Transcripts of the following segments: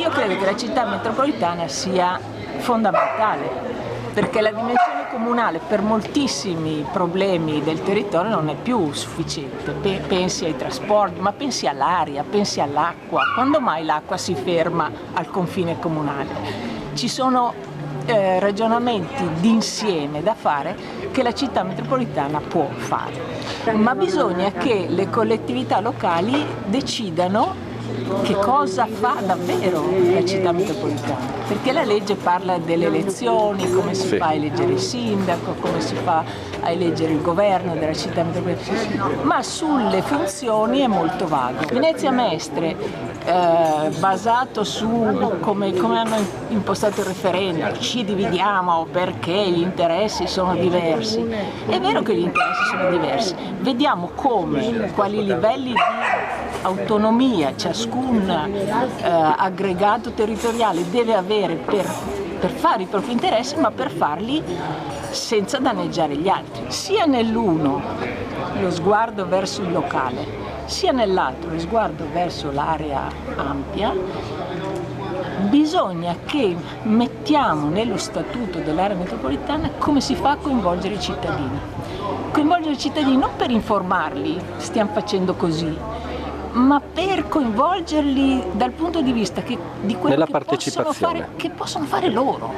io credo che la città metropolitana sia fondamentale, perché la dimensione comunale per moltissimi problemi del territorio non è più sufficiente. Pensi ai trasporti, ma pensi all'aria, pensi all'acqua. Quando mai l'acqua si ferma al confine comunale? Ci sono ragionamenti d'insieme da fare che la città metropolitana può fare, ma bisogna che le collettività locali decidano che cosa fa davvero la città metropolitana, perché la legge parla delle elezioni, come si fa a eleggere il sindaco, come si fa a eleggere il governo della città metropolitana, ma sulle funzioni è molto vago. Venezia Mestre, basato su come hanno impostato il referendum, ci dividiamo perché gli interessi sono diversi. È vero che gli interessi sono diversi, vediamo quali livelli di autonomia ciascun aggregato territoriale deve avere per fare i propri interessi, ma per farli senza danneggiare gli altri. Sia nell'uno lo sguardo verso il locale, sia nell'altro lo sguardo verso l'area ampia. Bisogna che mettiamo nello statuto dell'area metropolitana come si fa a coinvolgere i cittadini. Coinvolgere i cittadini non per informarli, stiamo facendo così, ma per coinvolgerli dal punto di vista di quello che possono fare loro.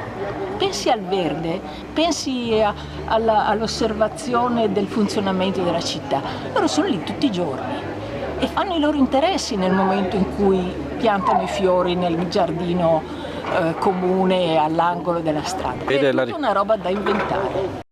Pensi al verde, pensi all'osservazione del funzionamento della città. Loro sono lì tutti i giorni e fanno i loro interessi nel momento in cui piantano i fiori nel giardino comune all'angolo della strada. È tutta una roba da inventare.